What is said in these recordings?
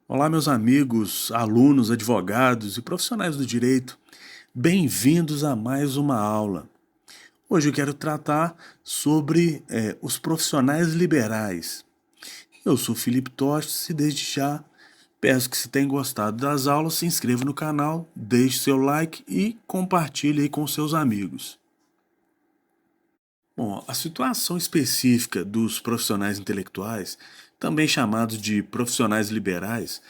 Olá, meus amigos, alunos, advogados e profissionais do direito. Bem-vindos a mais uma aula. Hoje eu quero tratar sobre os profissionais liberais. Eu sou Felipe Tostes e desde já peço que se tenha gostado das aulas, se inscreva no canal, deixe seu like e compartilhe aí com seus amigos. Bom, a situação específica dos profissionais intelectuais, também chamados de profissionais liberais,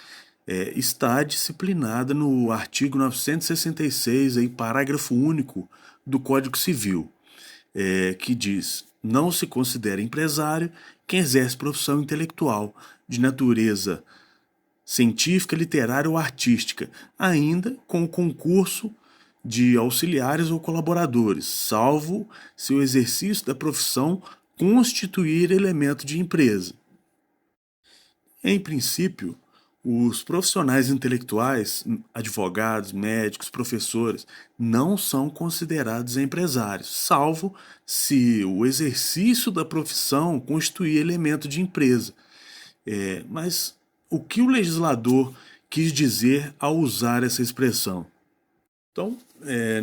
está disciplinada no artigo 966, aí, parágrafo único do Código Civil, que diz: não se considera empresário quem exerce profissão intelectual de natureza científica, literária ou artística, ainda com o concurso de auxiliares ou colaboradores, salvo se o exercício da profissão constituir elemento de empresa. Em princípio, os profissionais intelectuais, advogados, médicos, professores, não são considerados empresários, salvo se o exercício da profissão constituir elemento de empresa. Mas o que o legislador quis dizer ao usar essa expressão? Então,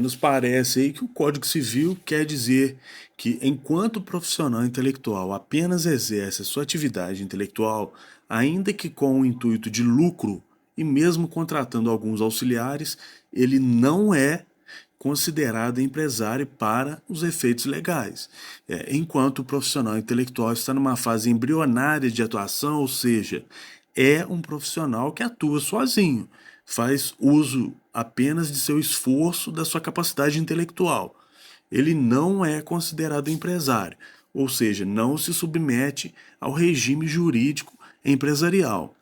nos parece aí que o Código Civil quer dizer que, enquanto o profissional intelectual apenas exerce a sua atividade intelectual, ainda que com o intuito de lucro e mesmo contratando alguns auxiliares, ele não é considerado empresário para os efeitos legais. Enquanto o profissional intelectual está numa fase embrionária de atuação, ou seja, é um profissional que atua sozinho, faz uso apenas de seu esforço, da sua capacidade intelectual. Ele não é considerado empresário, ou seja, não se submete ao regime jurídico empresarial.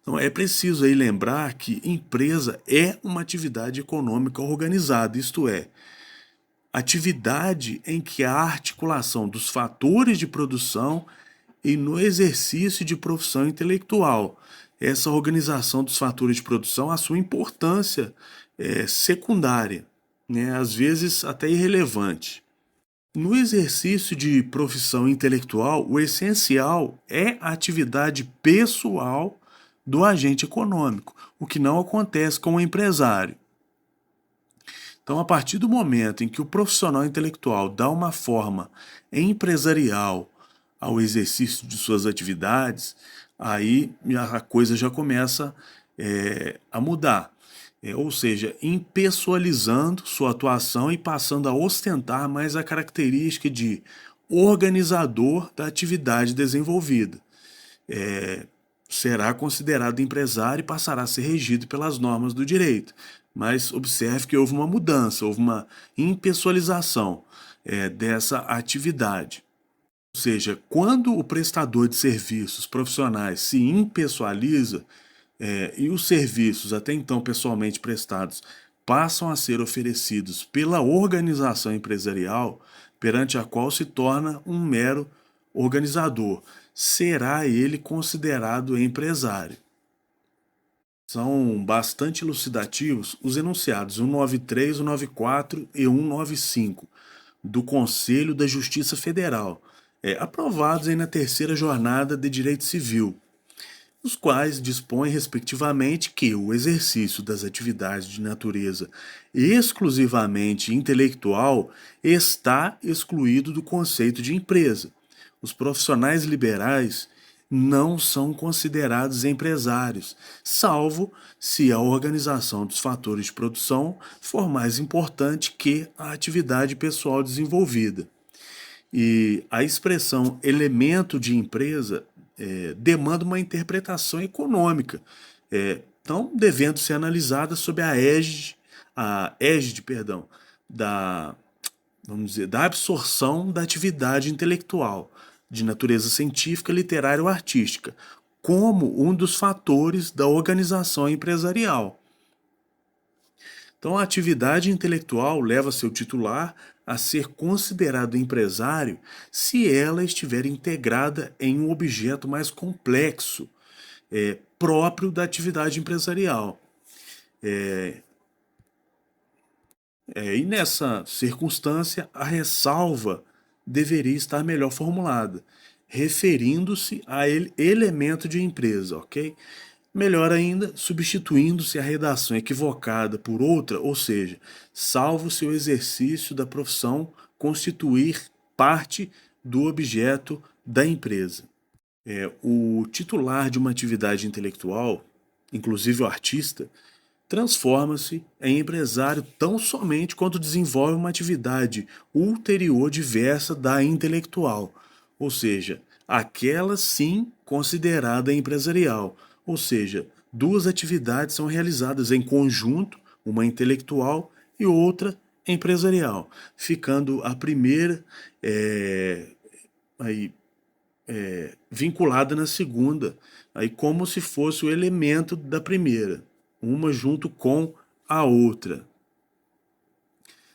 Então é preciso aí lembrar que empresa é uma atividade econômica organizada, isto é, atividade em que há articulação dos fatores de produção e no exercício de profissão intelectual. Essa organização dos fatores de produção, a sua importância secundária, né? Às vezes até irrelevante. No exercício de profissão intelectual, o essencial é a atividade pessoal do agente econômico, o que não acontece com o empresário. Então, a partir do momento em que o profissional intelectual dá uma forma empresarial ao exercício de suas atividades, aí a coisa já começa a mudar. Ou seja, impessoalizando sua atuação e passando a ostentar mais a característica de organizador da atividade desenvolvida. Será considerado empresário e passará a ser regido pelas normas do direito. Mas observe que houve uma mudança, houve uma impessoalização dessa atividade. Ou seja, quando o prestador de serviços profissionais se impessoaliza e os serviços até então pessoalmente prestados passam a ser oferecidos pela organização empresarial perante a qual se torna um mero organizador, será ele considerado empresário. São bastante elucidativos os enunciados 193, 194 e 195 do Conselho da Justiça Federal, aprovados aí na terceira jornada de Direito Civil, os quais dispõem, respectivamente, que o exercício das atividades de natureza exclusivamente intelectual está excluído do conceito de empresa. Os profissionais liberais não são considerados empresários, salvo se a organização dos fatores de produção for mais importante que a atividade pessoal desenvolvida. E a expressão elemento de empresa demanda uma interpretação econômica, então devendo ser analisada sob a égide, perdão, da, vamos dizer, da absorção da atividade intelectual de natureza científica, literária ou artística, como um dos fatores da organização empresarial. Então, a atividade intelectual leva seu titular a ser considerado empresário se ela estiver integrada em um objeto mais complexo, próprio da atividade empresarial. E nessa circunstância, a ressalva deveria estar melhor formulada. referindo-se a elemento de empresa, ok? Melhor ainda, substituindo-se a redação equivocada por outra, ou seja, salvo se o exercício da profissão constituir parte do objeto da empresa. O titular de uma atividade intelectual, inclusive o artista, transforma-se em empresário tão somente quando desenvolve uma atividade ulterior diversa da intelectual, ou seja, aquela sim considerada empresarial, ou seja, duas atividades são realizadas em conjunto, uma intelectual e outra empresarial, ficando a primeira aí, vinculada na segunda, aí como se fosse o elemento da primeira, uma junto com a outra.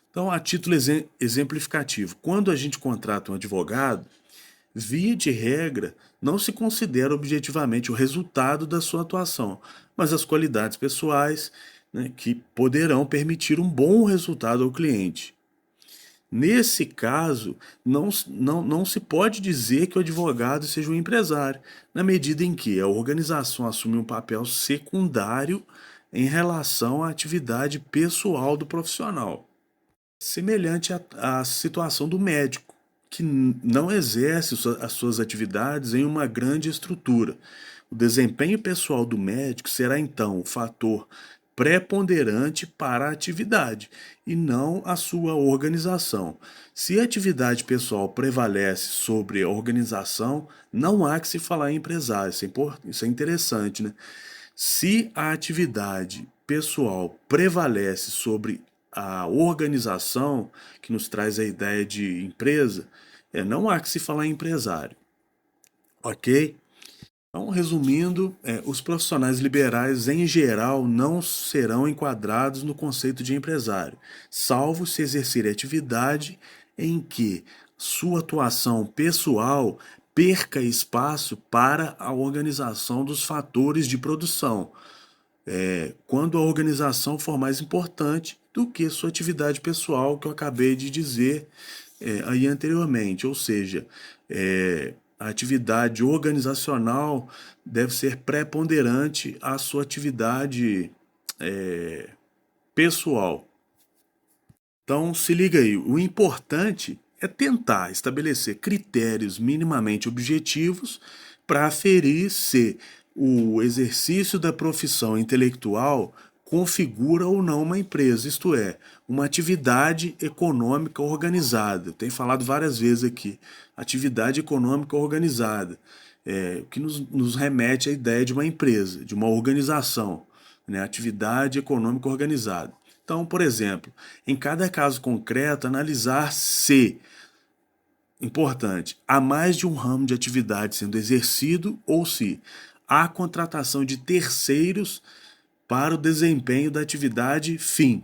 Então, a título exemplificativo, quando a gente contrata um advogado, via de regra, não se considera objetivamente o resultado da sua atuação, mas as qualidades pessoais, né, que poderão permitir um bom resultado ao cliente. Nesse caso, não se pode dizer que o advogado seja um empresário, na medida em que a organização assume um papel secundário em relação à atividade pessoal do profissional. Semelhante à situação do médico, que não exerce as suas atividades em uma grande estrutura. O desempenho pessoal do médico será então o fator preponderante para a atividade e não a sua organização. Se a atividade pessoal prevalece sobre a organização, não há que se falar em empresário. Isso é interessante, né? Se a atividade pessoal prevalece sobre a organização, que nos traz a ideia de empresa, não há que se falar em empresário, ok? Então, resumindo, os profissionais liberais, em geral, não serão enquadrados no conceito de empresário, salvo se exercer atividade em que sua atuação pessoal perca espaço para a organização dos fatores de produção, quando a organização for mais importante do que sua atividade pessoal, que eu acabei de dizer aí anteriormente. Ou seja, a atividade organizacional deve ser preponderante à sua atividade pessoal. Então, se liga aí, o importante é tentar estabelecer critérios minimamente objetivos para aferir se o exercício da profissão intelectual configura ou não uma empresa, isto é, uma atividade econômica organizada. Eu tenho falado várias vezes aqui, atividade econômica organizada, que nos remete à ideia de uma empresa, de uma organização, né? Atividade econômica organizada. Então, por exemplo, em cada caso concreto, analisar se, importante, há mais de um ramo de atividade sendo exercido ou se há contratação de terceiros para o desempenho da atividade fim.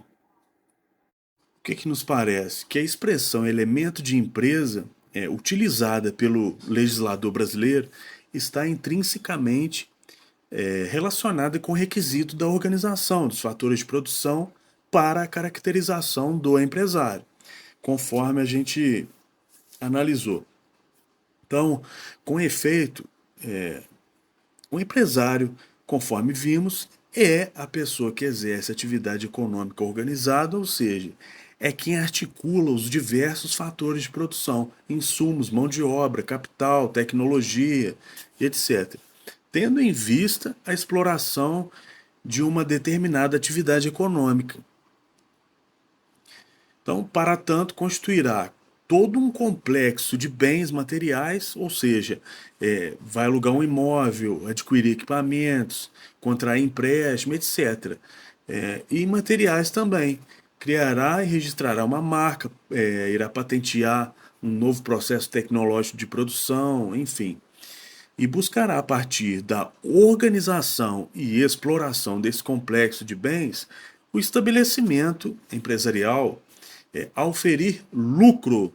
O que nos parece? Que a expressão elemento de empresa, utilizada pelo legislador brasileiro, está intrinsecamente relacionada com o requisito da organização dos fatores de produção para a caracterização do empresário, conforme a gente analisou. Então, com efeito, o empresário, conforme vimos, é a pessoa que exerce atividade econômica organizada, ou seja, é quem articula os diversos fatores de produção, insumos, mão de obra, capital, tecnologia, etc., tendo em vista a exploração de uma determinada atividade econômica. Então, para tanto, constituirá todo um complexo de bens materiais, ou seja, vai alugar um imóvel, adquirir equipamentos, contrair empréstimo, etc. E materiais também. Criará e registrará uma marca, irá patentear um novo processo tecnológico de produção, enfim. E buscará, a partir da organização e exploração desse complexo de bens, o estabelecimento empresarial ao ferir lucro,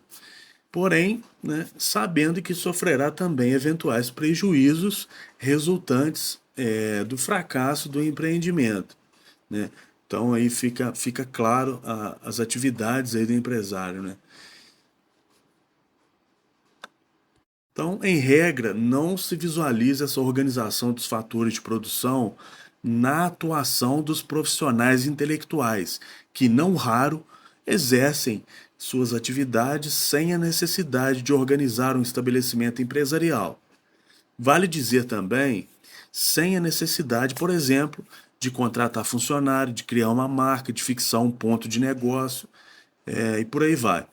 porém, né, sabendo que sofrerá também eventuais prejuízos resultantes do fracasso do empreendimento, né? Então aí fica claro as atividades aí do empresário, né? Então, em regra, não se visualiza essa organização dos fatores de produção na atuação dos profissionais intelectuais, que não raro exercem suas atividades sem a necessidade de organizar um estabelecimento empresarial. Vale dizer também, sem a necessidade, por exemplo, de contratar funcionário, de criar uma marca, de fixar um ponto de negócio, e por aí vai.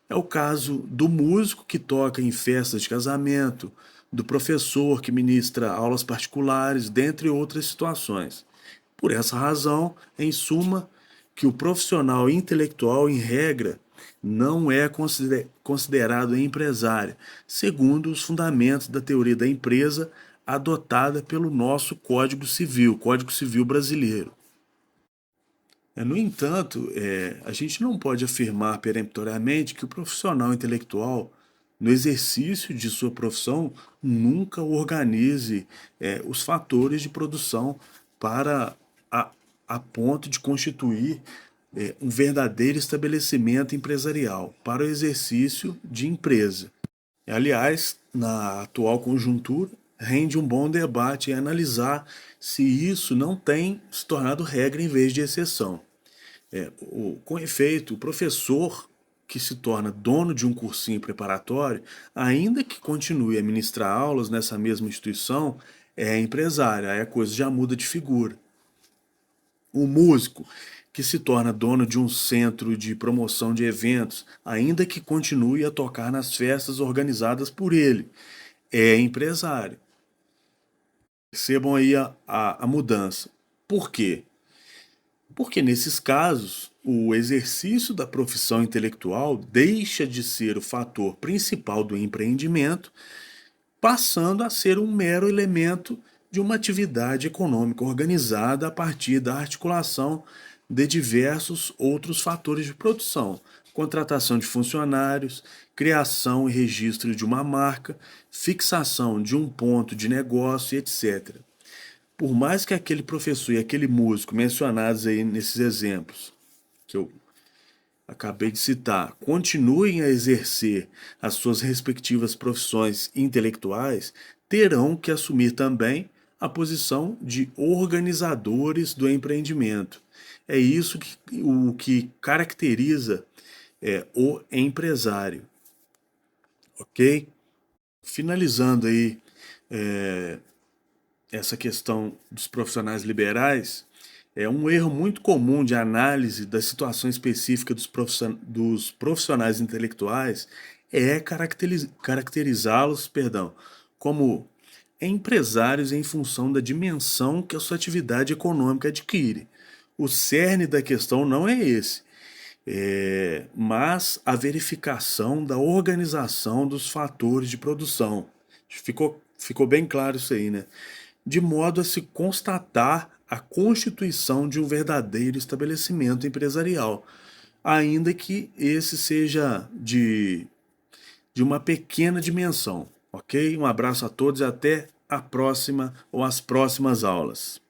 É o caso do músico que toca em festas de casamento, do professor que ministra aulas particulares, dentre outras situações. Por essa razão, em suma, que o profissional intelectual, em regra, não é considerado empresário, segundo os fundamentos da teoria da empresa adotada pelo nosso Código Civil brasileiro. No entanto, a gente não pode afirmar peremptoriamente que o profissional intelectual, no exercício de sua profissão, nunca organize os fatores de produção para a, a ponto de constituir um verdadeiro estabelecimento empresarial para o exercício de empresa. Aliás, na atual conjuntura, rende um bom debate em analisar se isso não tem se tornado regra em vez de exceção. Com efeito, o professor que se torna dono de um cursinho preparatório, ainda que continue a ministrar aulas nessa mesma instituição, é empresário, aí a coisa já muda de figura. O músico que se torna dono de um centro de promoção de eventos, ainda que continue a tocar nas festas organizadas por ele, é empresário. Percebam aí a mudança. Por quê? Porque nesses casos, o exercício da profissão intelectual deixa de ser o fator principal do empreendimento, passando a ser um mero elemento de uma atividade econômica organizada a partir da articulação de diversos outros fatores de produção, contratação de funcionários, criação e registro de uma marca, fixação de um ponto de negócio, etc. Por mais que aquele professor e aquele músico mencionados aí nesses exemplos, que eu acabei de citar, continuem a exercer as suas respectivas profissões intelectuais, terão que assumir também a posição de organizadores do empreendimento. É isso o que caracteriza o empresário, ok? Finalizando aí essa questão dos profissionais liberais, é um erro muito comum de análise da situação específica dos profissionais intelectuais é caracterizá-los, como empresários em função da dimensão que a sua atividade econômica adquire. O cerne da questão não é esse, mas a verificação da organização dos fatores de produção. Ficou bem claro isso aí, né? De modo a se constatar a constituição de um verdadeiro estabelecimento empresarial, ainda que esse seja de uma pequena dimensão, ok? Um abraço a todos e até a próxima ou as próximas aulas.